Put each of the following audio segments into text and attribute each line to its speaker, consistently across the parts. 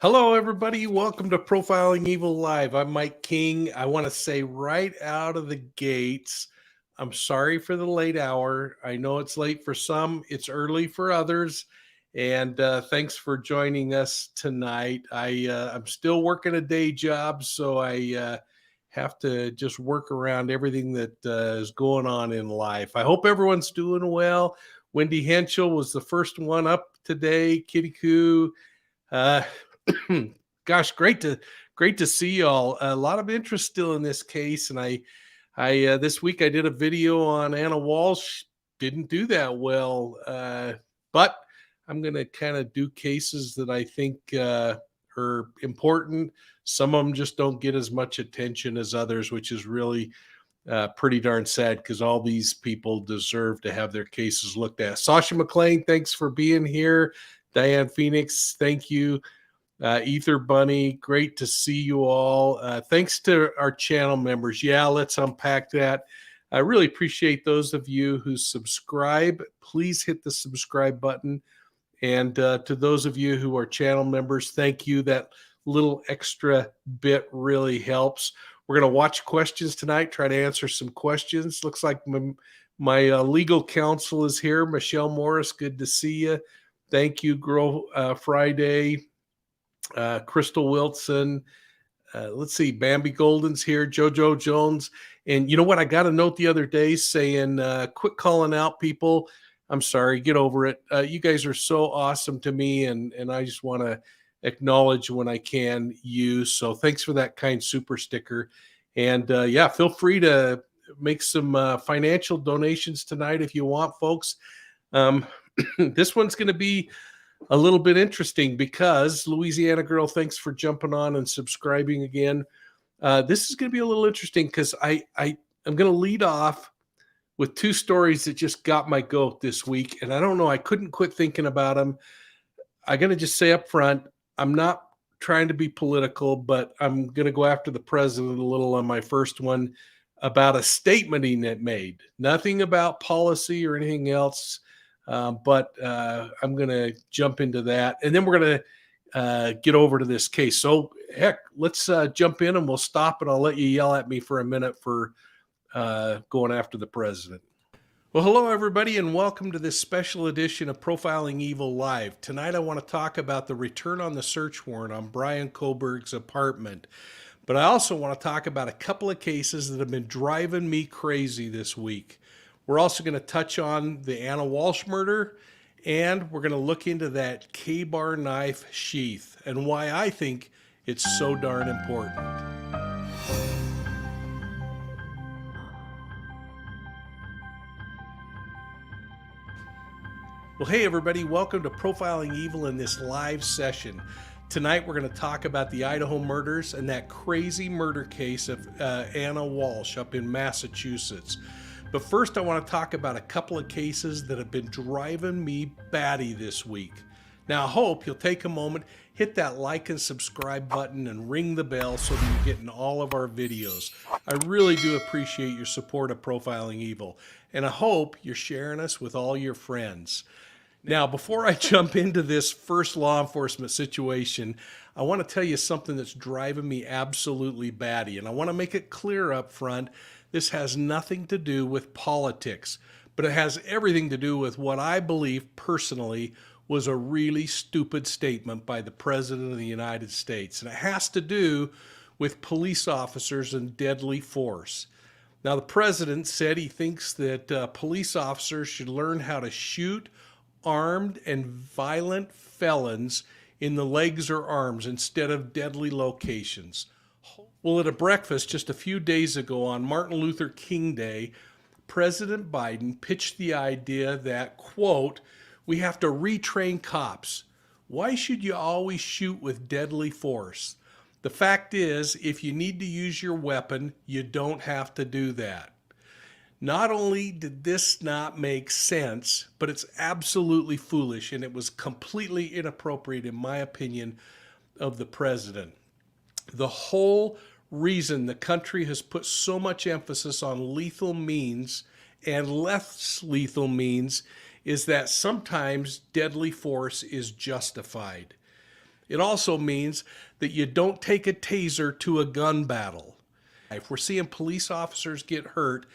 Speaker 1: Hello, everybody. Welcome to Profiling Evil Live. I'm Mike King. I want to say right out of the gates, I'm sorry for the late hour. I know it's late for some, it's early for others. And thanks for joining us tonight. I'm still working a day job, so I have to just work around everything that is going on in life. I hope everyone's doing well. Wendy Henschel was the first one up today. Kitty Coo. Uh, Gosh, great to see y'all. A lot of interest still in this case, and I this week I did a video on Anna Walsh. Didn't do that well, but I'm going to kind of do cases that I think are important. Some of them just don't get as much attention as others, which is really pretty darn sad because all these people deserve to have their cases looked at. Sasha McLean, thanks for being here. Diane Phoenix, thank you. Ether Bunny, great to see you all. Thanks to our channel members. Yeah, let's unpack that. I really appreciate those of you who subscribe. Please hit the subscribe button. And to those of you who are channel members, thank you. That little extra bit really helps. We're going to watch questions tonight, try to answer some questions. Looks like my legal counsel is here. Michelle Morris, good to see you. Thank you, Girl Friday. Crystal Wilson, let's see, Bambi Golden's here, JoJo Jones. And you know what? I got a note the other day saying, quit calling out people. I'm sorry, get over it. You guys are so awesome to me, and I just want to acknowledge when I can you. So thanks for that kind super sticker. And yeah, feel free to make some financial donations tonight if you want, folks. This one's going to be a little bit interesting because Louisiana Girl, thanks for jumping on and subscribing again. This is going to be a little interesting because I'm going to lead off with two stories that just got my goat this week. And I don't know, I couldn't quit thinking about them. I got to just say up front, I'm not trying to be political, but I'm going to go after the president a little on my first one about a statement he made. Nothing about policy or anything else. But I'm going to jump into that. And then we're going to get over to this case. So, heck, let's jump in and we'll stop and I'll let you yell at me for a minute for going after the president. Well, hello, everybody, and welcome to this special edition of Profiling Evil Live. Tonight, I want to talk about the return on the search warrant on Bryan Kohberger's apartment. But I also want to talk about a couple of cases that have been driving me crazy this week. We're also going to touch on the Anna Walsh murder, and we're going to look into that K-bar knife sheath and why I think it's so darn important. Well, hey, everybody, welcome to Profiling Evil in this live session. Tonight, we're going to talk about the Idaho murders and that crazy murder case of Anna Walsh up in Massachusetts. But first, I want to talk about a couple of cases that have been driving me batty this week. Now, I hope you'll take a moment, hit that like and subscribe button, and ring the bell so that you're getting all of our videos. I really do appreciate your support of Profiling Evil, and I hope you're sharing us with all your friends. Now, before I jump into this first law enforcement situation, I want to tell you something that's driving me absolutely batty, and I want to make it clear up front. This has nothing to do with politics, but it has everything to do with what I believe personally was a really stupid statement by the President of the United States. And it has to do with police officers and deadly force. Now, the President said he thinks that police officers should learn how to shoot armed and violent felons in the legs or arms instead of deadly locations. Well, at a breakfast just a few days ago on Martin Luther King Day, President Biden pitched the idea that, quote, we have to retrain cops. Why should you always shoot with deadly force? The fact is, if you need to use your weapon, you don't have to do that. Not only did this not make sense, but it's absolutely foolish, and it was completely inappropriate, in my opinion, of the president. The whole reason the country has put so much emphasis on lethal means and less lethal means is that sometimes deadly force is justified. It also means that you don't take a taser to a gun battle. If we're seeing police officers get hurt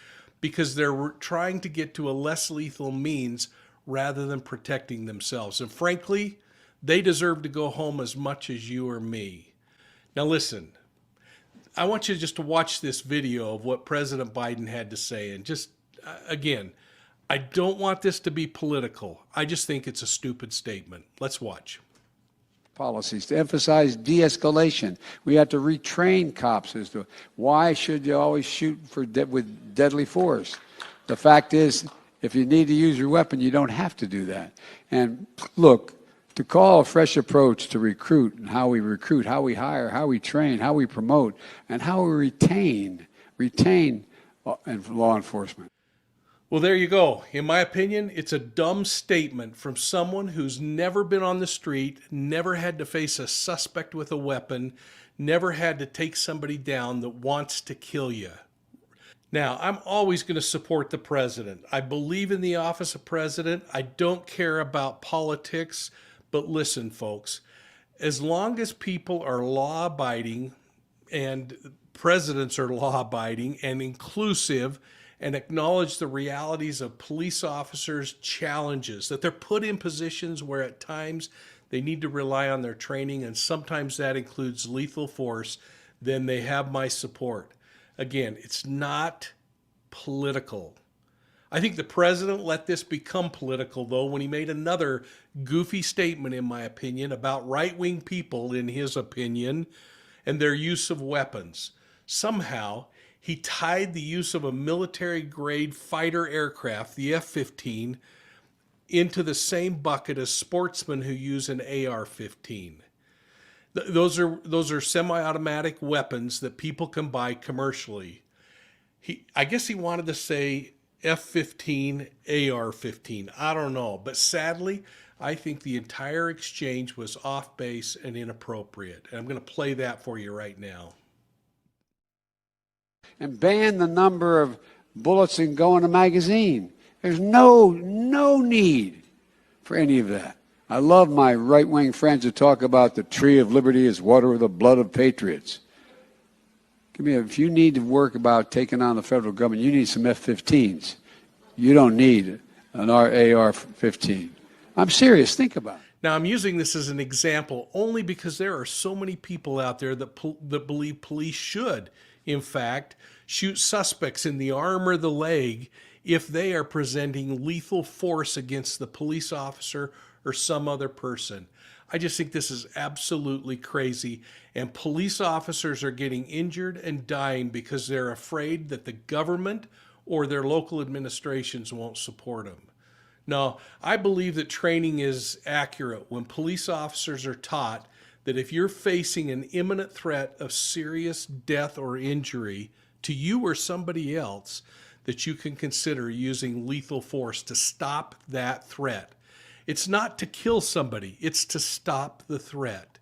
Speaker 1: because they're trying to get to a less lethal means rather than protecting themselves. And frankly, they deserve to go home as much as you or me. Now listen, I want you just to watch this video of what President Biden had to say. And just, again, I don't want this to be political. I just think it's a stupid statement. Let's watch.
Speaker 2: Policies to emphasize de-escalation. We have to retrain cops as to why should you always shoot with deadly force. The fact is, if you need to use your weapon, you don't have to do that. And look, to call a fresh approach to recruit and how we recruit, how we hire, how we train, how we promote, and how we retain law enforcement.
Speaker 1: Well, there you go. In my opinion, it's a dumb statement from someone who's never been on the street, never had to face a suspect with a weapon, never had to take somebody down that wants to kill you. Now, I'm always going to support the president. I believe in the office of president. I don't care about politics. But listen, folks, as long as people are law-abiding and presidents are law-abiding and inclusive and acknowledge the realities of police officers' challenges, that they're put in positions where at times they need to rely on their training, and sometimes that includes lethal force, then they have my support. Again, it's not political. I think the president let this become political, though, when he made another goofy statement, in my opinion, about right-wing people, in his opinion, and their use of weapons. Somehow, he tied the use of a military-grade fighter aircraft, the F-15, into the same bucket as sportsmen who use an AR-15. Those are semi-automatic weapons that people can buy commercially. I guess he wanted to say F-15, AR-15. I don't know. But sadly, I think the entire exchange was off base and inappropriate. And I'm going to play that for you right now.
Speaker 2: And ban the number of bullets that can go in a magazine. There's no need for any of that. I love my right-wing friends who talk about the tree of liberty is water with the blood of patriots. If you need to work about taking on the federal government, you need some F-15s. You don't need an AR-15. I'm serious. Think about it.
Speaker 1: Now, I'm using this as an example only because there are so many people out there that believe police should, in fact, shoot suspects in the arm or the leg if they are presenting lethal force against the police officer or some other person. I just think this is absolutely crazy, and police officers are getting injured and dying because they're afraid that the government or their local administrations won't support them. No, I believe that training is accurate when police officers are taught that if you're facing an imminent threat of serious death or injury to you or somebody else, that you can consider using lethal force to stop that threat. It's not to kill somebody, it's to stop the threat.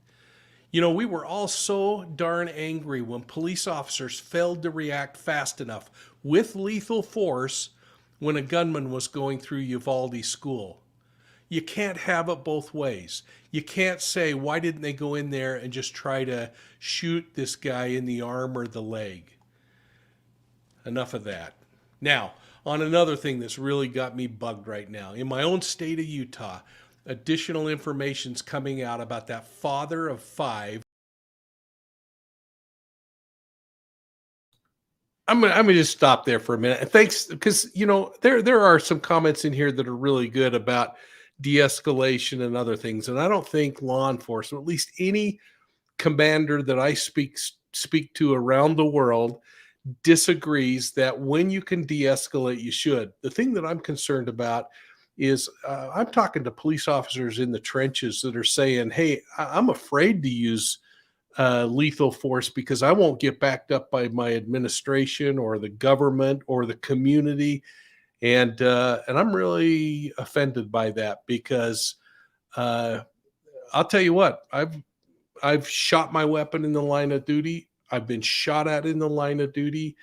Speaker 1: You know, we were all so darn angry when police officers failed to react fast enough with lethal force when a gunman was going through Uvalde school. You can't have it both ways. You can't say, why didn't they go in there and just try to shoot this guy in the arm or the leg? Enough of that. Now, on another thing that's really got me bugged right now. In my own state of Utah, additional information's coming out about that father of 5. I'm gonna just stop there for a minute. Thanks, because you know there are some comments in here that are really good about de-escalation and other things, and I don't think law enforcement, at least any commander that I speak to around the world, disagrees that when you can de-escalate, you should. The thing that I'm concerned about is I'm talking to police officers in the trenches that are saying, "Hey, I'm afraid to use lethal force because I won't get backed up by my administration or the government or the community," and I'm really offended by that because I'll tell you what, I've shot my weapon in the line of duty. I've been shot at in the line of duty,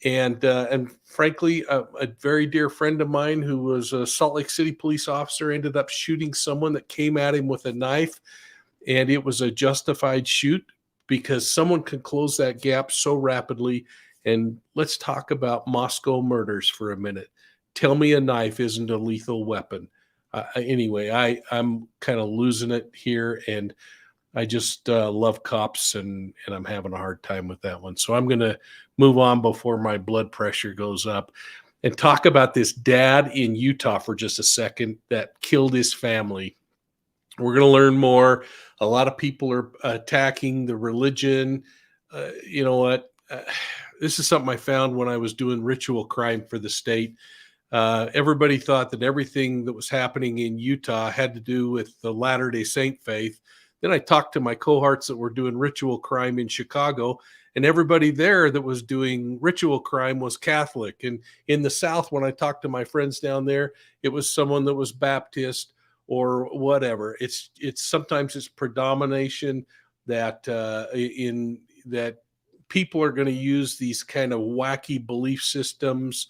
Speaker 1: and frankly, a very dear friend of mine who was a Salt Lake City police officer ended up shooting someone that came at him with a knife. and it was a justified shoot because someone can close that gap so rapidly. And let's talk about Moscow murders for a minute. Tell me a knife isn't a lethal weapon. Anyway, I'm kind of losing it here, and I just love cops, and I'm having a hard time with that one. So I'm going to move on before my blood pressure goes up and talk about this dad in Utah for just a second that killed his family. We're going to learn more. A lot of people are attacking the religion. You know what? This is something I found when I was doing ritual crime for the state. Everybody thought that everything that was happening in Utah had to do with the Latter-day Saint faith. Then I talked to my cohorts that were doing ritual crime in Chicago, and everybody there that was doing ritual crime was Catholic. And in the South, when I talked to my friends down there, it was someone that was Baptist or whatever. It's sometimes it's predomination that in that people are going to use these kind of wacky belief systems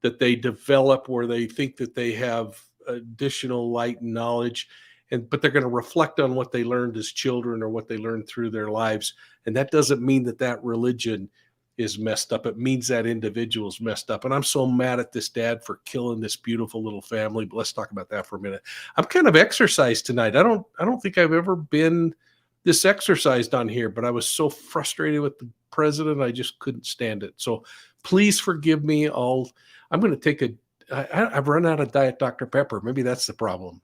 Speaker 1: that they develop where they think that they have additional light and knowledge, but they're going to reflect on what they learned as children or what they learned through their lives. And that doesn't mean that that religion is messed up. It means that individual's messed up. And I'm so mad at this dad for killing this beautiful little family. But let's talk about that for a minute. I'm kind of exercised tonight. I don't think I've ever been this exercised on here, but I was so frustrated with the president. I just couldn't stand it. So please forgive me. I'm going to take I've run out of Diet Dr. Pepper. Maybe that's the problem.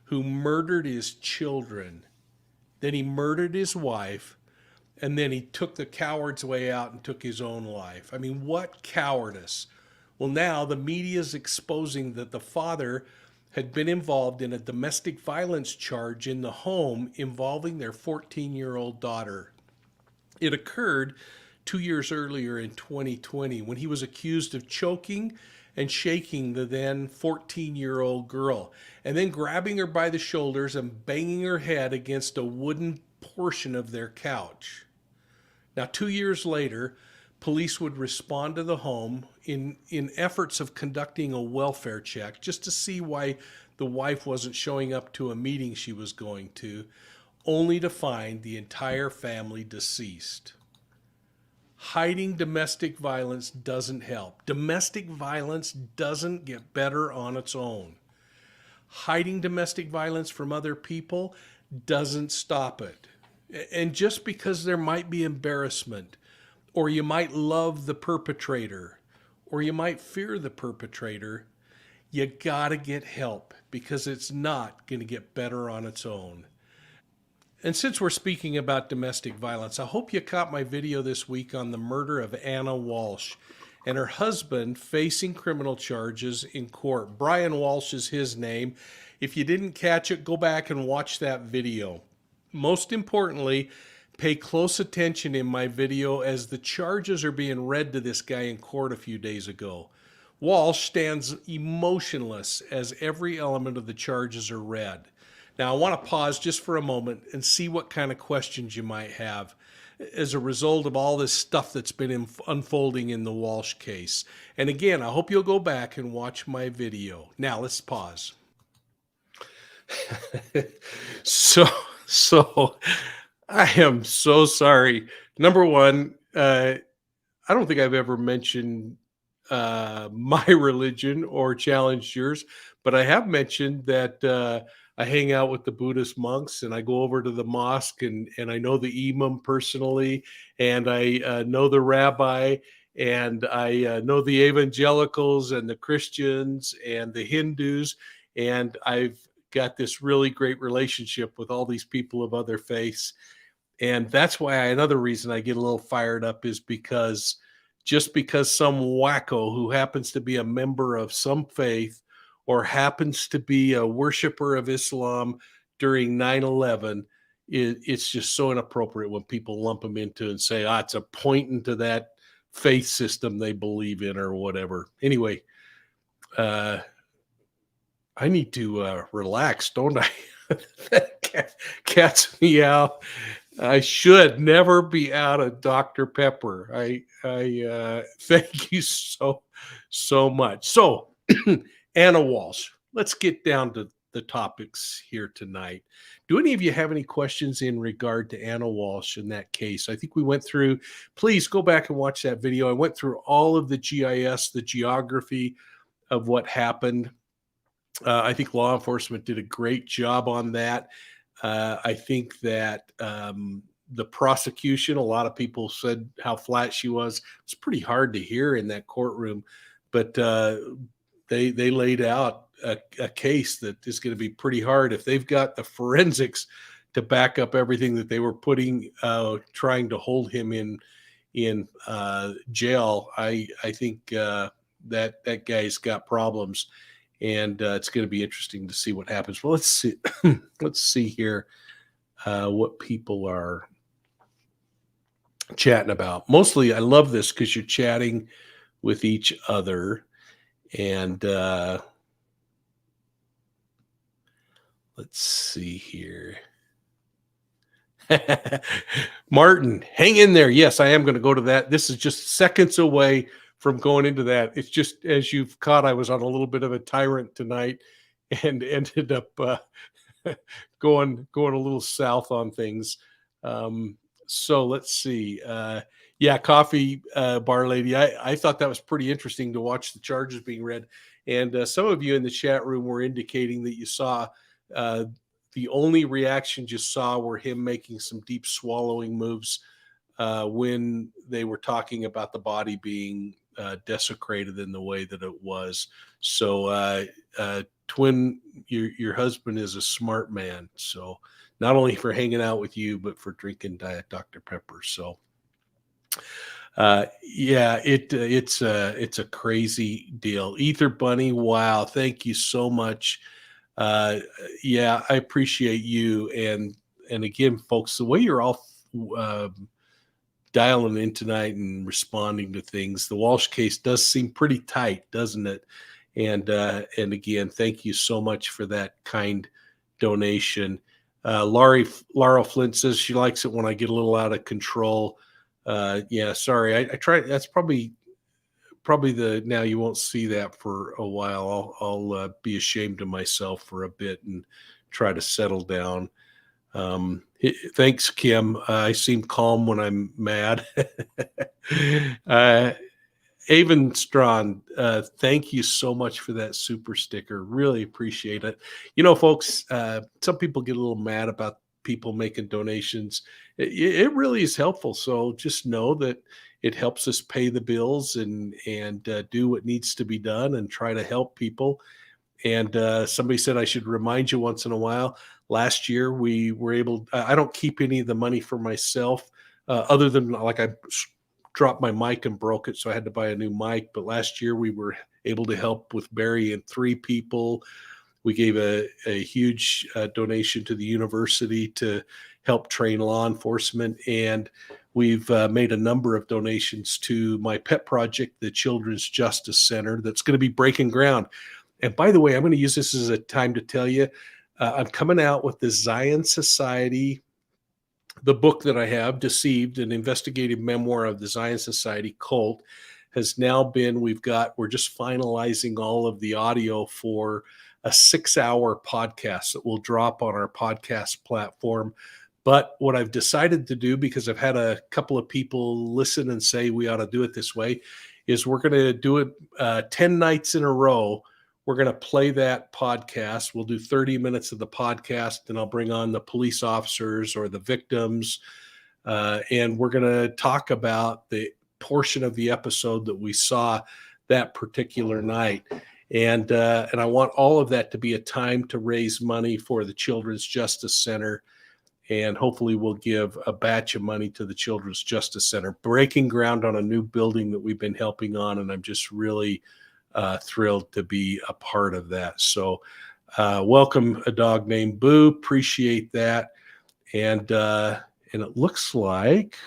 Speaker 1: Who murdered his children. Then he murdered his wife. And then he took the coward's way out and took his own life. I mean, what cowardice. Well, now the media is exposing that the father had been involved in a domestic violence charge in the home involving their 14-year-old daughter. It occurred 2 years earlier in 2020 when he was accused of choking and shaking the then 14-year-old girl and then grabbing her by the shoulders and banging her head against a wooden portion of their couch. Now, 2 years later, police would respond to the home in efforts of conducting a welfare check just to see why the wife wasn't showing up to a meeting she was going to, only to find the entire family deceased. Hiding domestic violence doesn't help. Domestic violence doesn't get better on its own. Hiding domestic violence from other people doesn't stop it. And just because there might be embarrassment, or you might love the perpetrator, or you might fear the perpetrator, you gotta get help because it's not going to get better on its own. And since we're speaking about domestic violence, I hope you caught my video this week on the murder of Anna Walsh and her husband facing criminal charges in court. Bryan Walsh is his name. If you didn't catch it, go back and watch that video. Most importantly, pay close attention in my video as the charges are being read to this guy in court a few days ago. Walsh stands emotionless as every element of the charges are read. Now, I want to pause just for a moment and see what kind of questions you might have as a result of all this stuff that's been unfolding in the Walsh case. And again, I hope you'll go back and watch my video. Now, let's pause. So I am so sorry. Number one, I don't think I've ever mentioned my religion or challenged yours, but I have mentioned that I hang out with the Buddhist monks and I go over to the mosque and I know the imam personally, and I know the rabbi, and I know the evangelicals and the Christians and the Hindus, and I've got this really great relationship with all these people of other faiths. And that's why another reason I get a little fired up is because just because some wacko who happens to be a member of some faith or happens to be a worshiper of Islam during 9/11, it's just so inappropriate when people lump them into and say, it's a pointing to that faith system they believe in or whatever. Anyway, I need to relax, don't I? That cat's meow. I should never be out of Dr. Pepper. I thank you so much. So, Anna Walsh, let's get down to the topics here tonight. Do any of you have any questions in regard to Anna Walsh in that case? I think we went through, please go back and watch that video. I went through all of the GIS, the geography of what happened. I think law enforcement did a great job on that. I think that the prosecution, a lot of people said how flat she was. It's pretty hard to hear in that courtroom, but they laid out a case that is going to be pretty hard if they've got the forensics to back up everything that they were putting, trying to hold him in jail. I think that guy's got problems, and it's going to be interesting to see what happens. Well, let's see. Let's see here what people are chatting about. Mostly, I love this because you're chatting with each other, and let's see here. Martin, hang in there. Yes, I am going to go to that. This is just seconds away from going into that. It's just, as you've caught, I was on a little bit of a tyrant tonight and ended up going a little south on things. So let's see. Yeah, coffee bar lady. I thought that was pretty interesting to watch the charges being read. And some of you in the chat room were indicating that you saw the only reactions you saw were him making some deep swallowing moves when they were talking about the body being desecrated in the way that it was. So Twin, your husband is a smart man. So not only for hanging out with you, but for drinking Diet Dr. Pepper. So yeah, it's a crazy deal. Ether Bunny, wow, thank you so much. Yeah, I appreciate you. And again, folks, the way you're all dialing in tonight and responding to things, the Walsh case does seem pretty tight, doesn't it? And again, thank you so much for that kind donation. Laura Flint says she likes it when I get a little out of control. Yeah, sorry. I try. That's probably now you won't see that for a while. I'll be ashamed of myself for a bit and try to settle down. Thanks, Kim. I seem calm when I'm mad. Avon Strand, thank you so much for that super sticker. Really appreciate it. You know, folks, some people get a little mad about people making donations. It really is helpful. So just know that it helps us pay the bills and do what needs to be done and try to help people. And somebody said I should remind you once in a while. Last year, we were able, I don't keep any of the money for myself other than like I dropped my mic and broke it, so I had to buy a new mic. But last year, we were able to help with Barry and 3 people. We gave a huge donation to the university to help train law enforcement. And we've made a number of donations to my pet project, the Children's Justice Center, that's going to be breaking ground. And by the way, I'm going to use this as a time to tell you, I'm coming out with the Zion Society, the book that I have, Deceived, an investigative memoir of the Zion Society cult, has now been, we're just finalizing all of the audio for a 6-hour podcast that will drop on our podcast platform. But what I've decided to do, because I've had a couple of people listen and say we ought to do it this way, is we're going to do it 10 nights in a row. We're going to play that podcast. We'll do 30 minutes of the podcast, and I'll bring on the police officers or the victims. And we're going to talk about the portion of the episode that we saw that particular night. And I want all of that to be a time to raise money for the Children's Justice Center. And hopefully we'll give a batch of money to the Children's Justice Center, breaking ground on a new building that we've been helping on. And I'm just really thrilled to be a part of that. So welcome, a dog named Boo. Appreciate that. And it looks like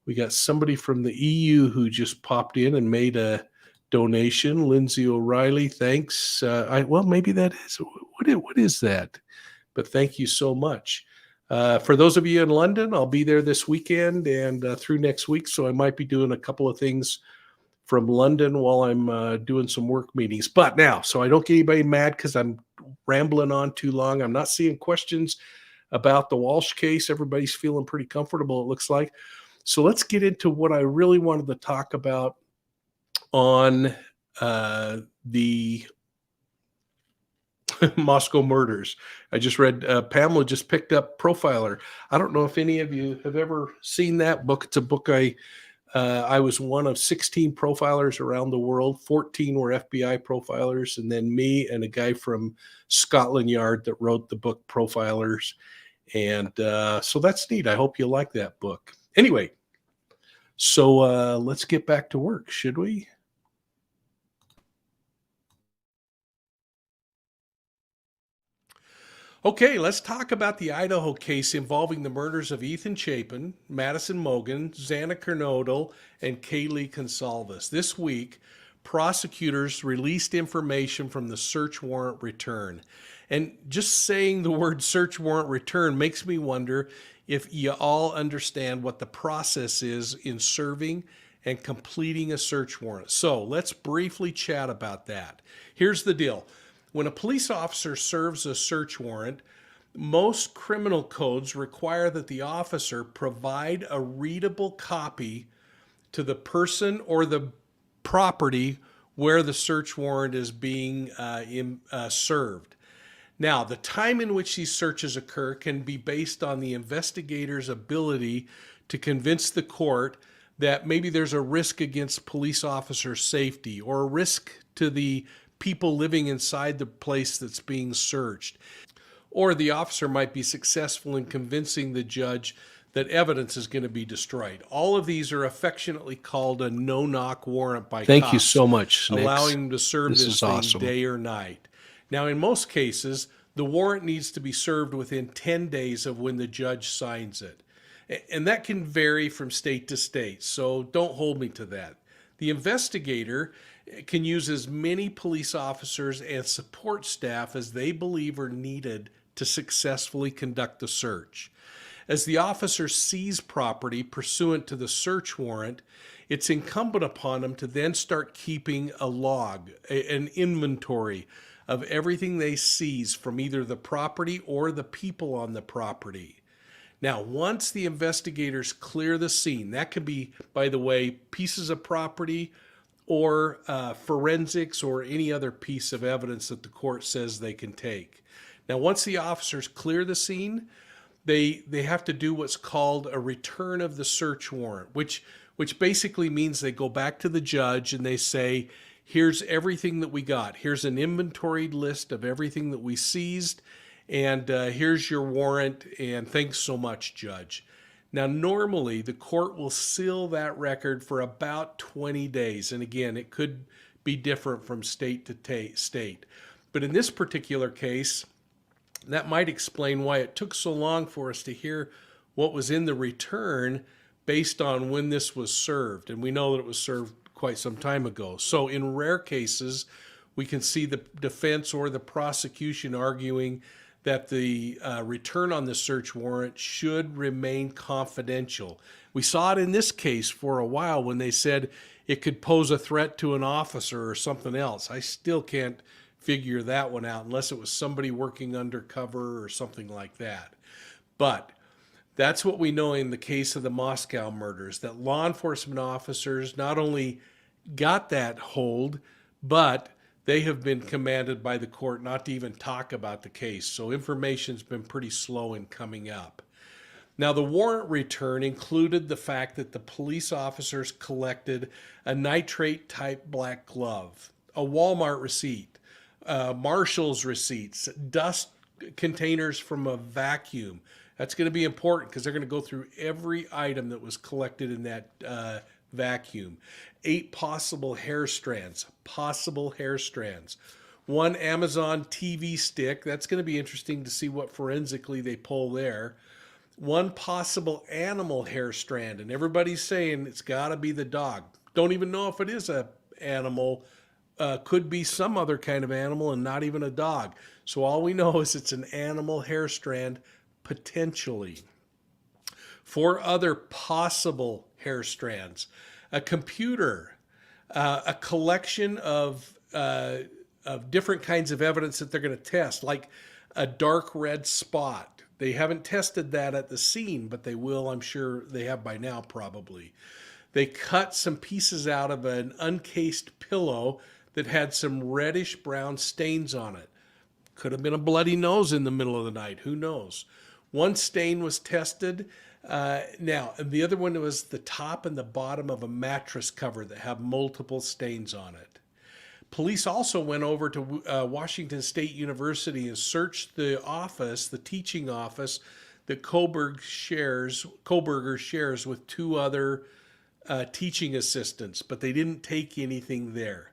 Speaker 1: we got somebody from the EU who just popped in and made a donation. Lindsay O'Reilly, thanks. Well, maybe that is, what is that? But thank you so much. For those of you in London, I'll be there this weekend and through next week. So I might be doing a couple of things from London while I'm doing some work meetings. But now, so I don't get anybody mad because I'm rambling on too long. I'm not seeing questions about the Walsh case. Everybody's feeling pretty comfortable, it looks like. So let's get into what I really wanted to talk about on the Moscow murders. I just read Pamela just picked up Profiler. I don't know if any of you have ever seen that book. It's a book I was one of 16 profilers around the world. 14 were FBI profilers, and then me and a guy from Scotland Yard that wrote the book Profilers. And so that's neat. I hope you like that book. Anyway, so let's get back to work, should we? Okay, let's talk about the Idaho case involving the murders of Ethan Chapin, Madison Mogen, Xana Kernodle, and Kaylee Goncalves. This week, prosecutors released information from the search warrant return. And just saying the word search warrant return makes me wonder if you all understand what the process is in serving and completing a search warrant. So let's briefly chat about that. Here's the deal. When a police officer serves a search warrant, most criminal codes require that the officer provide a readable copy to the person or the property where the search warrant is being served. Now, the time in which these searches occur can be based on the investigator's ability to convince the court that maybe there's a risk against police officer safety or a risk to the people living inside the place that's being searched. Or the officer might be successful in convincing the judge that evidence is going to be destroyed. All of these are affectionately called a no-knock warrant by cops.
Speaker 3: Thank you so much, Snix.
Speaker 1: Allowing them to serve this thing
Speaker 3: awesome.
Speaker 1: day or night. Now, in most cases, the warrant needs to be served within 10 days of when the judge signs it. And that can vary from state to state, so don't hold me to that. The investigator can use as many police officers and support staff as they believe are needed to successfully conduct the search. As the officer sees property pursuant to the search warrant, it's incumbent upon them to then start keeping a log, an inventory of everything they seize from either the property or the people on the property. Now, once the investigators clear the scene, that could be, by the way, pieces of property or forensics or any other piece of evidence that the court says they can take. Now, once the officers clear the scene, they have to do what's called a return of the search warrant, which basically means they go back to the judge and they say, here's everything that we got. Here's an inventoried list of everything that we seized, and here's your warrant, and thanks so much, Judge. Now, normally, the court will seal that record for about 20 days. And again, it could be different from state to state. But in this particular case, that might explain why it took so long for us to hear what was in the return based on when this was served. And we know that it was served quite some time ago. So in rare cases, we can see the defense or the prosecution arguing that the return on the search warrant should remain confidential. We saw it in this case for a while when they said it could pose a threat to an officer or something else. I still can't figure that one out unless it was somebody working undercover or something like that. But that's what we know in the case of the Moscow murders, that law enforcement officers not only got that hold, but they have been commanded by the court not to even talk about the case. So information's been pretty slow in coming up. Now, the warrant return included the fact that the police officers collected a nitrate-type black glove, a Walmart receipt, Marshall's receipts, dust containers from a vacuum. That's going to be important because they're going to go through every item that was collected in that vacuum. 8 possible hair strands. One Amazon TV stick. That's going to be interesting to see what forensically they pull there. One possible animal hair strand, and everybody's saying it's got to be the dog. Don't even know if it is an animal. Could be some other kind of animal and not even a dog. So all we know is it's an animal hair strand, potentially. 4 other possible hair strands. A computer, a collection of different kinds of evidence that they're going to test, like a dark red spot. They haven't tested that at the scene, but they will. I'm sure they have by now, probably. They cut some pieces out of an uncased pillow that had some reddish brown stains on it. Could have been a bloody nose in the middle of the night. Who knows? One stain was tested. Now, and the other one was the top and the bottom of a mattress cover that have multiple stains on it. Police also went over to Washington State University and searched the office, the teaching office, that Kohberger shares with two other teaching assistants, but they didn't take anything there.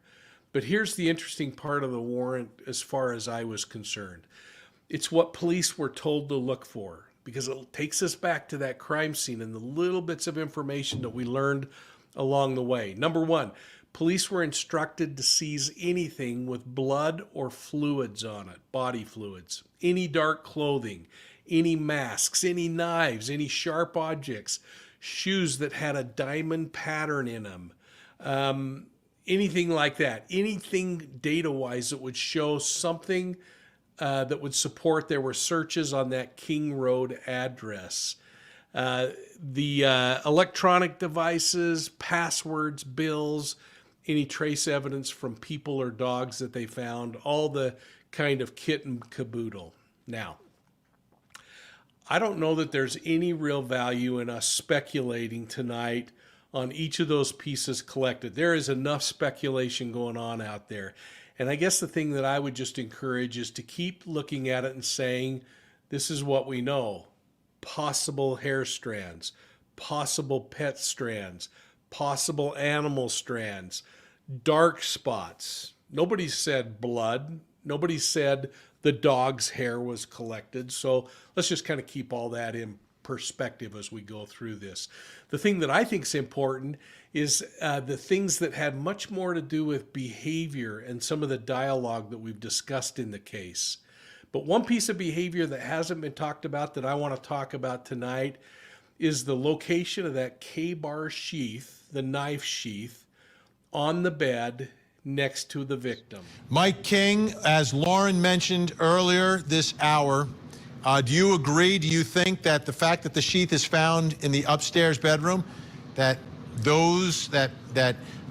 Speaker 1: But here's the interesting part of the warrant as far as I was concerned. It's what police were told to look for, because it takes us back to that crime scene and the little bits of information that we learned along the way. Number one, police were instructed to seize anything with blood or fluids on it, body fluids, any dark clothing, any masks, any knives, any sharp objects, shoes that had a diamond pattern in them, anything like that, anything data-wise that would show something that would support there were searches on that King Road address. The electronic devices, passwords, bills, any trace evidence from people or dogs that they found, all the kind of kit and caboodle. Now, I don't know that there's any real value in us speculating tonight on each of those pieces collected. There is enough speculation going on out there. And I guess the thing that I would just encourage is to keep looking at it and saying, this is what we know. Possible hair strands, possible pet strands, possible animal strands, dark spots. Nobody said blood. Nobody said the dog's hair was collected. So let's just kind of keep all that in perspective as we go through this. The thing that I think is important is the things that had much more to do with behavior and some of the dialogue that we've discussed in the case. But one piece of behavior that hasn't been talked about that I want to talk about tonight is the location of that K-bar sheath, the knife sheath, on the bed next to the victim.
Speaker 3: Mike King, as Lauren mentioned earlier this hour, do you agree? Do you think that the fact that the sheath is found in the upstairs bedroom, that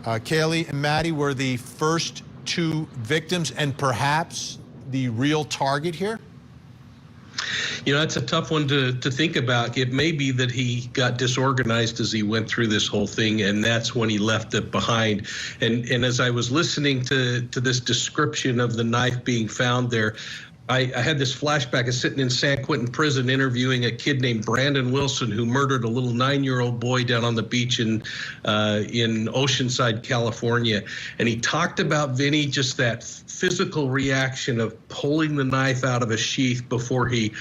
Speaker 3: Kaylee and Maddie were the first two victims and perhaps the real target here?
Speaker 4: You know, that's a tough one to think about. It may be that he got disorganized as he went through this whole thing, and that's when he left it behind. And as I was listening to this description of the knife being found there, I had this flashback of sitting in San Quentin prison interviewing a kid named Brandon Wilson, who murdered a little 9-year-old boy down on the beach in Oceanside, California. And he talked about, Vinny, just that physical reaction of pulling the knife out of a sheath before he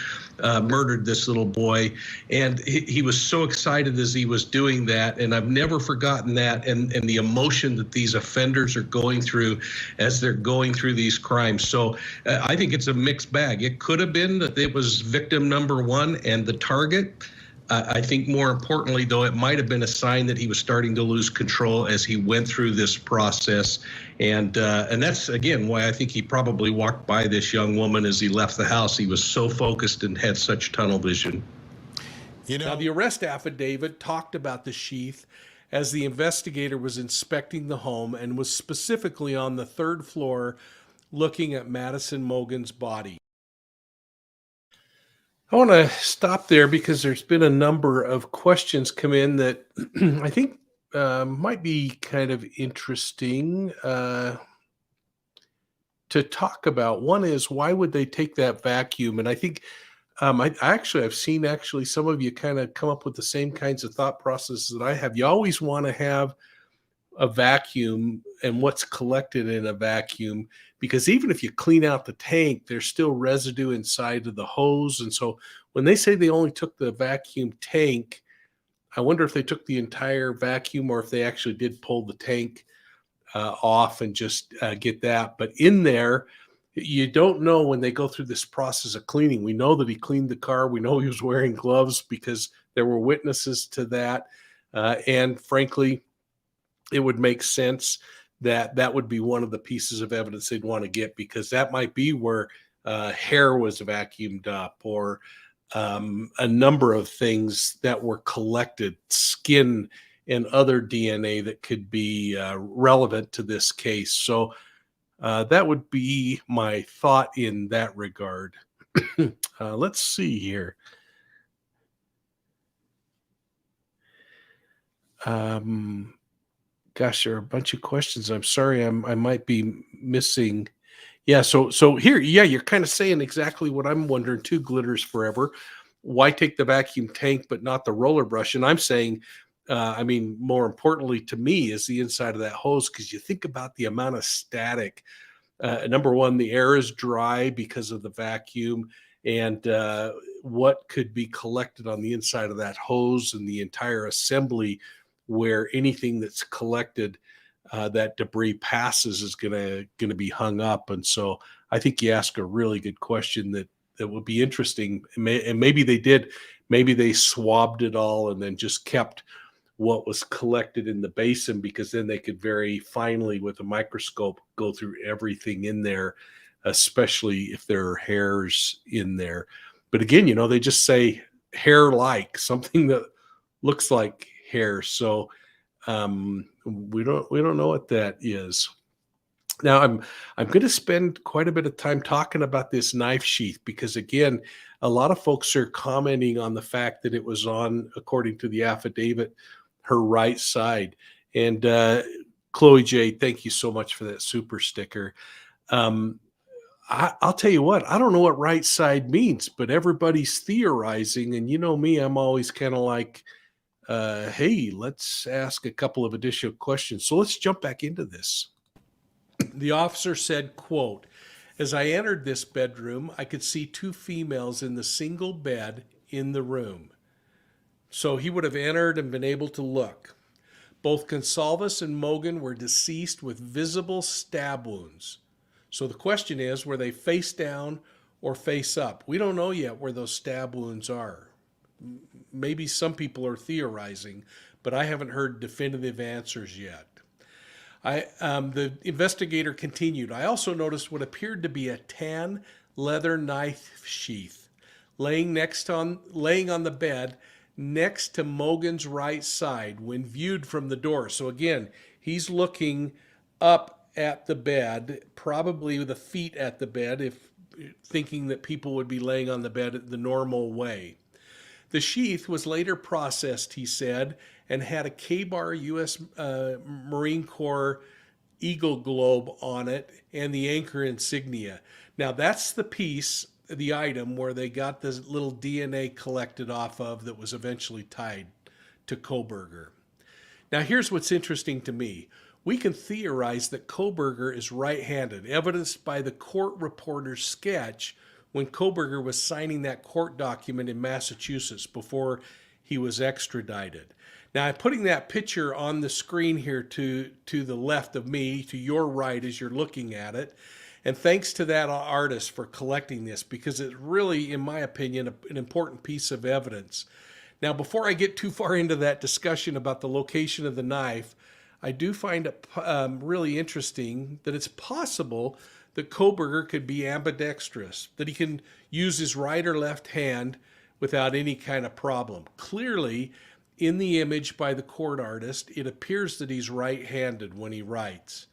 Speaker 4: murdered this little boy. And he was so excited as he was doing that. And I've never forgotten that and the emotion that these offenders are going through as they're going through these crimes. So I think it's a mixed bag. It could have been that it was victim number one and the target. I think more importantly, though, it might have been a sign that he was starting to lose control as he went through this process. And that's, again, why I think he probably walked by this young woman as he left the house. He was so focused and had such tunnel vision.
Speaker 1: You know, now, the arrest affidavit talked about the sheath as the investigator was inspecting the home and was specifically on the 3rd floor looking at Madison Mogen's body. I want to stop there because there's been a number of questions come in that I think might be kind of interesting to talk about. One is, why would they take that vacuum? And I think I've seen some of you kind of come up with the same kinds of thought processes that I have. You always want to have a vacuum and what's collected in a vacuum, because even if you clean out the tank, there's still residue inside of the hose. And so when they say they only took the vacuum tank, I wonder if they took the entire vacuum or if they actually did pull the tank off and just get that. But in there, you don't know when they go through this process of cleaning. We know that he cleaned the car. We know he was wearing gloves because there were witnesses to that. And frankly, it would make sense that would be one of the pieces of evidence they'd want to get, because that might be where hair was vacuumed up, or a number of things that were collected, skin and other DNA that could be relevant to this case. So that would be my thought in that regard. Let's see here. Gosh, there are a bunch of questions. I'm sorry, I might be missing. Yeah, so here, yeah, you're kind of saying exactly what I'm wondering too, Glitters Forever. Why take the vacuum tank but not the roller brush? And I'm saying, I mean, more importantly to me is the inside of that hose, because you think about the amount of static. Number one, the air is dry because of the vacuum, and what could be collected on the inside of that hose and the entire assembly, where anything that's collected, that debris passes, is gonna be hung up. And so I think you ask a really good question that would be interesting. And maybe they did, maybe they swabbed it all and then just kept what was collected in the basin, because then they could very finely with a microscope go through everything in there, especially if there are hairs in there. But again, you know, they just say hair-like, something that looks like hair. So we don't know what that is. Now I'm going to spend quite a bit of time talking about this knife sheath, because again, a lot of folks are commenting on the fact that it was on, according to the affidavit, her right side. And Chloe J, thank you so much for that super sticker. I'll tell you what, I don't know what right side means, but everybody's theorizing. And you know me, I'm always kind of like, hey, let's ask a couple of additional questions. So let's jump back into this. The officer said, quote, "As I entered this bedroom, I could see two females in the single bed in the room." So he would have entered and been able to look. Both Goncalves and Mogen were deceased with visible stab wounds. So the question is, were they face down or face up? We don't know yet where those stab wounds are. Maybe some people are theorizing, but I haven't heard definitive answers yet. The investigator continued, "I also noticed what appeared to be a tan leather knife sheath laying on the bed next to Mogen's right side when viewed from the door." So again, he's looking up at the bed, probably with the feet at the bed, if thinking that people would be laying on the bed the normal way. The sheath was later processed, he said, and had a K-bar U.S. Marine Corps Eagle Globe on it and the anchor insignia. Now that's the piece, the item where they got this little DNA collected off of that was eventually tied to Kohberger. Now here's what's interesting to me. We can theorize that Kohberger is right-handed, evidenced by the court reporter's sketch when Kohberger was signing that court document in Massachusetts before he was extradited. Now I'm putting that picture on the screen here to the left of me, to your right as you're looking at it. And thanks to that artist for collecting this, because it's really, in my opinion, an important piece of evidence. Now, before I get too far into that discussion about the location of the knife, I do find it really interesting that it's possible that Kohberger could be ambidextrous, that he can use his right or left hand without any kind of problem. Clearly, in the image by the court artist, it appears that he's right-handed when he writes.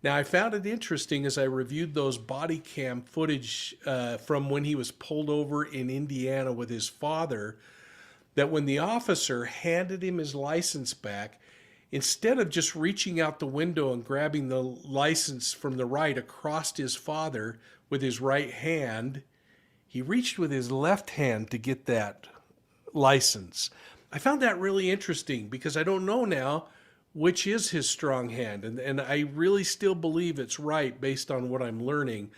Speaker 1: Now, I found it interesting as I reviewed those body cam footage from when he was pulled over in Indiana with his father, that when the officer handed him his license back, instead of just reaching out the window and grabbing the license from the right across his father with his right hand, he reached with his left hand to get that license. I found that really interesting because I don't know now which is his strong hand. And I really still believe it's right based on what I'm learning.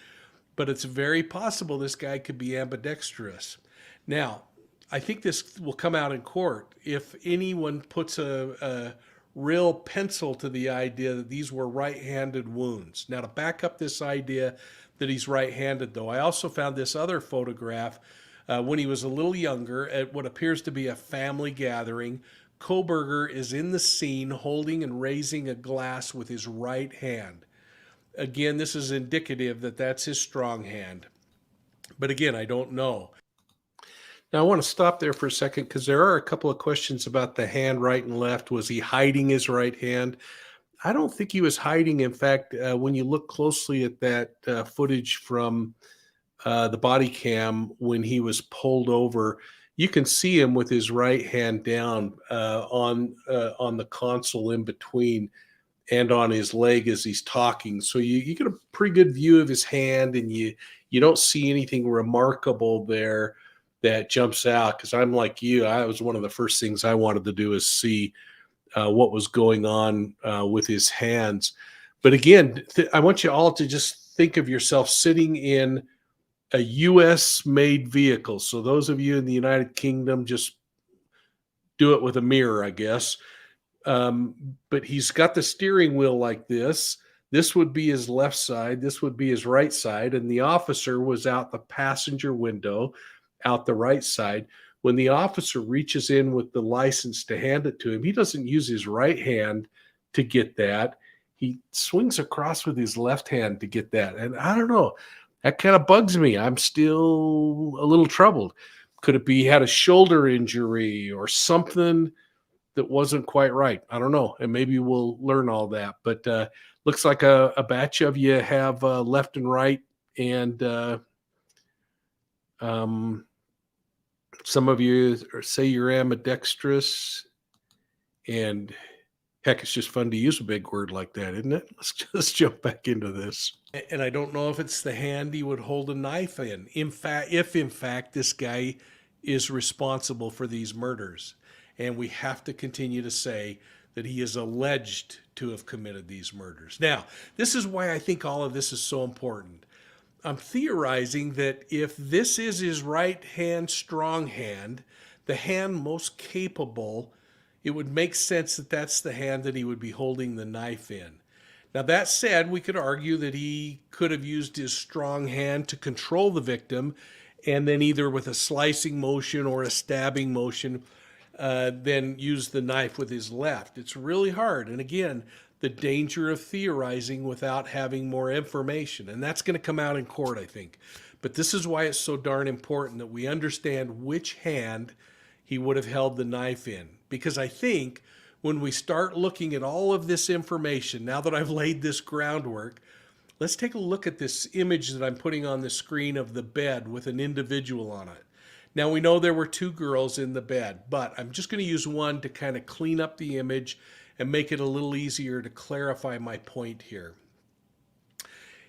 Speaker 1: But it's very possible this guy could be ambidextrous. Now, I think this will come out in court if anyone puts a real pencil to the idea that these were right-handed wounds. Now, to back up this idea that he's right-handed, though, I also found this other photograph when he was a little younger at what appears to be a family gathering. Kohberger is in the scene holding and raising a glass with his right hand. Again, this is indicative that that's his strong hand. But again, I don't know. Now, I want to stop there for a second because there are a couple of questions about the hand right and left. Was he hiding his right hand? I don't think he was hiding. In fact, when you look closely at that footage from the body cam when he was pulled over, you can see him with his right hand down on the console in between and on his leg as he's talking. So you get a pretty good view of his hand, and you don't see anything remarkable there that jumps out. Because I'm like you, I was one of the first things I wanted to do is see what was going on with his hands. But again, I want you all to just think of yourself sitting in a U.S. made vehicle. So those of you in the United Kingdom, just do it with a mirror, I guess. But he's got the steering wheel like this. This would be his left side. This would be his right side. And the officer was out the passenger window, out the right side. When the officer reaches in with the license to hand it to him, he doesn't use his right hand to get that. He swings across with his left hand to get that. And I don't know, that kind of bugs me. I'm still a little troubled. Could it be he had a shoulder injury or something that wasn't quite right? I don't know. And maybe we'll learn all that. But looks like a batch of you have left and right. And some of you say you're ambidextrous, and heck, it's just fun to use a big word like that, isn't it? Let's just jump back into this. And I don't know if it's the hand he would hold a knife in. If in fact this guy is responsible for these murders, and we have to continue to say that he is alleged to have committed these murders. Now, this is why I think all of this is so important. I'm theorizing that if this is his right hand, strong hand, the hand most capable, it would make sense that that's the hand that he would be holding the knife in. Now, that said, we could argue that he could have used his strong hand to control the victim, and then either with a slicing motion or a stabbing motion, then use the knife with his left. It's really hard. And again, the danger of theorizing without having more information. And that's going to come out in court, I think. But this is why it's so darn important that we understand which hand he would have held the knife in. Because I think when we start looking at all of this information, now that I've laid this groundwork, let's take a look at this image that I'm putting on the screen of the bed with an individual on it. Now, we know there were two girls in the bed, but I'm just going to use one to kind of clean up the image and make it a little easier to clarify my point here.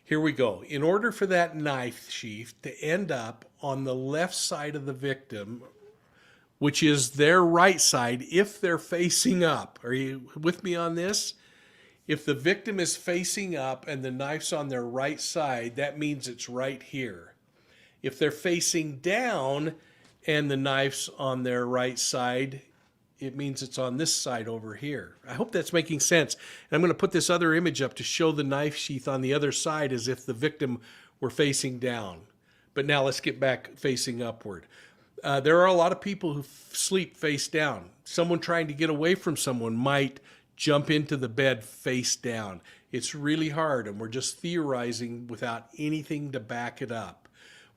Speaker 1: Here we go. In order for that knife sheath to end up on the left side of the victim, which is their right side if they're facing up. Are you with me on this? If the victim is facing up and the knife's on their right side, that means it's right here. If they're facing down and the knife's on their right side, it means it's on this side over here. I hope that's making sense. And I'm going to put this other image up to show the knife sheath on the other side as if the victim were facing down. But now let's get back facing upward. There are a lot of people who sleep face down. Someone trying to get away from someone might jump into the bed face down. It's really hard, and we're just theorizing without anything to back it up.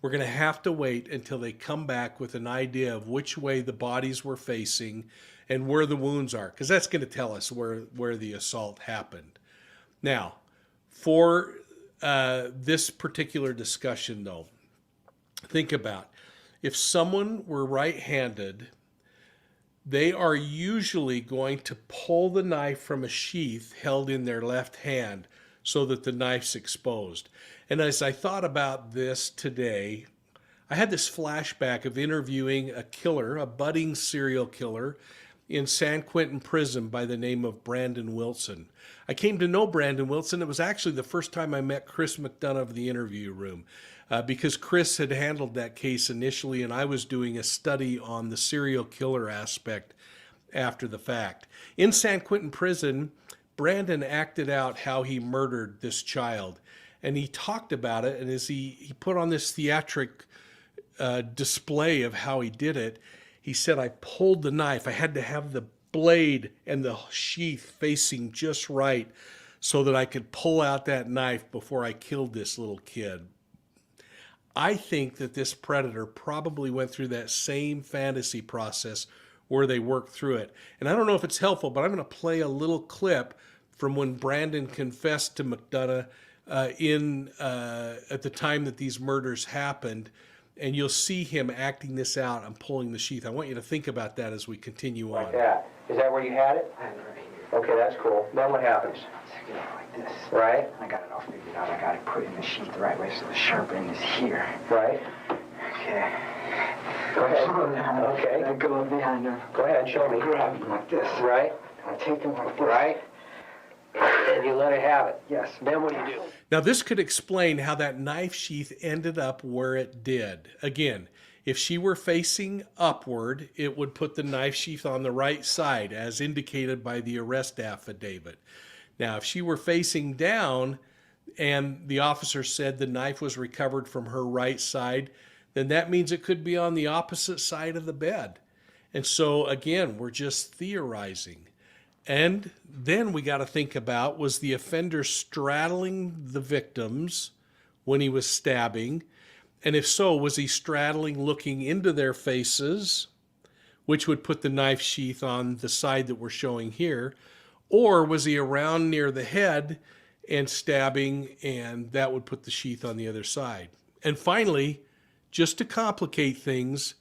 Speaker 1: We're going to have to wait until they come back with an idea of which way the bodies were facing and where the wounds are, because that's going to tell us where the assault happened. Now, for this particular discussion, though, think about if someone were right-handed, they are usually going to pull the knife from a sheath held in their left hand so that the knife's exposed. And as I thought about this today, I had this flashback of interviewing a killer, a budding serial killer in San Quentin prison by the name of Brandon Wilson. I came to know Brandon Wilson. It was actually the first time I met Chris McDonough of the Interview Room, because Chris had handled that case initially, and I was doing a study on the serial killer aspect after the fact. In San Quentin prison, Brandon acted out how he murdered this child, and he talked about it, and as he put on this theatric display of how he did it, he said, I pulled the knife. I had to have the blade and the sheath facing just right so that I could pull out that knife before I killed this little kid. I think that this predator probably went through that same fantasy process where they worked through it. And I don't know if it's helpful, but I'm going to play a little clip from when Brandon confessed to McDonough at the time that these murders happened. And you'll see him acting this out and pulling the sheath. I want you to think about that as we continue on.
Speaker 5: Like that. Is that where you had it?
Speaker 6: I had it right here.
Speaker 5: Okay, that's cool. Then what happens?
Speaker 6: Take it out like this.
Speaker 5: Right?
Speaker 6: I got it all figured out. I got it put in the sheath the right way so the sharp end is here.
Speaker 5: Right?
Speaker 6: Okay.
Speaker 5: Go ahead.
Speaker 6: Slow down.
Speaker 5: Okay.
Speaker 6: I go up behind her.
Speaker 5: Go ahead, show me.
Speaker 6: Grab him like this.
Speaker 5: Right?
Speaker 6: I take him like this.
Speaker 5: Right? And you let it have it.
Speaker 6: Yes.
Speaker 5: Then what do you do?
Speaker 1: Now, this could explain how that knife sheath ended up where it did. Again, if she were facing upward, it would put the knife sheath on the right side, as indicated by the arrest affidavit. Now, if she were facing down and the officer said the knife was recovered from her right side, then that means it could be on the opposite side of the bed. And so, again, we're just theorizing. And then we got to think about, was the offender straddling the victims when he was stabbing? And if so, was he straddling looking into their faces, which would put the knife sheath on the side that we're showing here? Or was he around near the head and stabbing, and that would put the sheath on the other side? And finally, just to complicate things,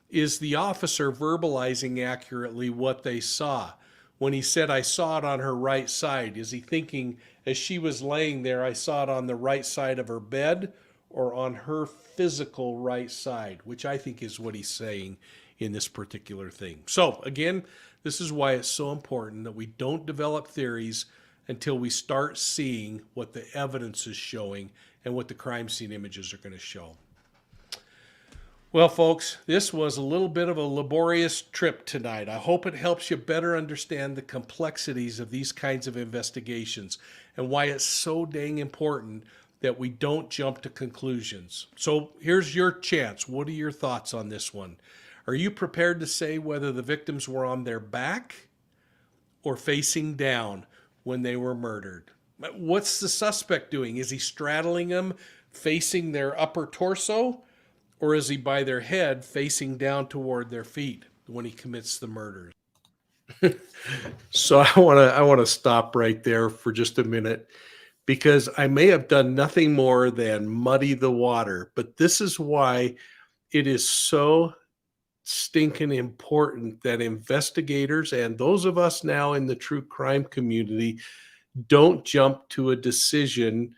Speaker 1: is the officer verbalizing accurately what they saw? When he said, I saw it on her right side, is he thinking, as she was laying there, I saw it on the right side of her bed or on her physical right side, which I think is what he's saying in this particular thing. So again, this is why it's so important that we don't develop theories until we start seeing what the evidence is showing and what the crime scene images are going to show. Well, folks, this was a little bit of a laborious trip tonight. I hope it helps you better understand the complexities of these kinds of investigations and why it's so dang important that we don't jump to conclusions. So here's your chance. What are your thoughts on this one? Are you prepared to say whether the victims were on their back or facing down when they were murdered? What's the suspect doing? Is he straddling them, facing their upper torso? Or is he by their head facing down toward their feet when he commits the murders? So I want to stop right there for just a minute, because I may have done nothing more than muddy the water, but this is why it is so stinking important that investigators and those of us now in the true crime community don't jump to a decision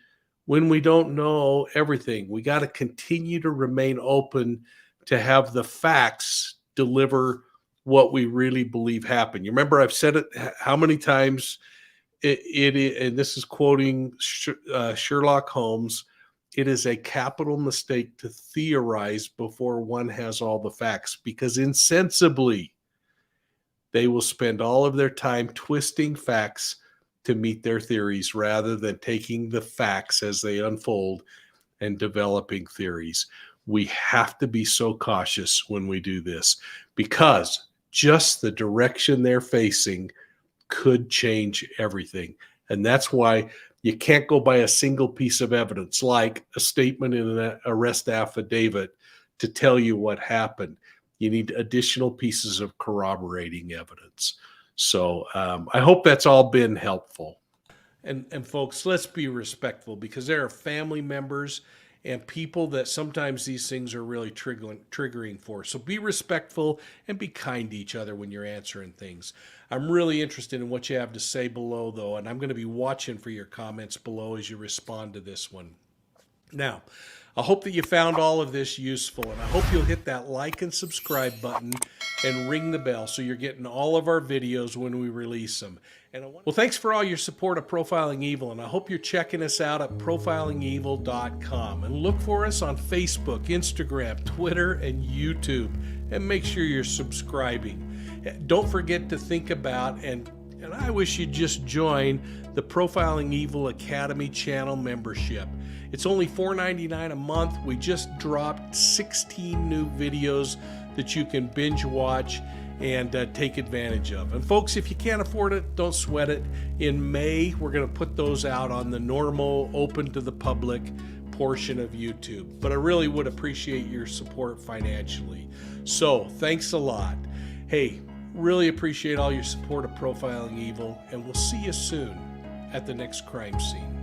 Speaker 1: when we don't know everything. We got to continue to remain open to have the facts deliver what we really believe happened. You remember I've said it how many times, and this is quoting Sherlock Holmes, it is a capital mistake to theorize before one has all the facts, because insensibly they will spend all of their time twisting facts to meet their theories rather than taking the facts as they unfold and developing theories. We have to be so cautious when we do this, because just the direction they're facing could change everything. And that's why you can't go by a single piece of evidence, like a statement in an arrest affidavit, to tell you what happened. You need additional pieces of corroborating evidence. So I hope that's all been helpful. And folks, let's be respectful, because there are family members and people that sometimes these things are really triggering for. So be respectful and be kind to each other when you're answering things. I'm really interested in what you have to say below, though, and I'm going to be watching for your comments below as you respond to this one. Now, I hope that you found all of this useful, and I hope you'll hit that like and subscribe button and ring the bell so you're getting all of our videos when we release them. Well, thanks for all your support of Profiling Evil, and I hope you're checking us out at profilingevil.com. And look for us on Facebook, Instagram, Twitter, and YouTube. And make sure you're subscribing. Don't forget to think about, and I wish you'd just join the Profiling Evil Academy channel membership. It's only $4.99 a month. We just dropped 16 new videos that you can binge watch and take advantage of. And folks, if you can't afford it, don't sweat it. In May, we're going to put those out on the normal, open to the public portion of YouTube. But I really would appreciate your support financially. So thanks a lot. Hey, really appreciate all your support of Profiling Evil, and we'll see you soon at the next crime scene.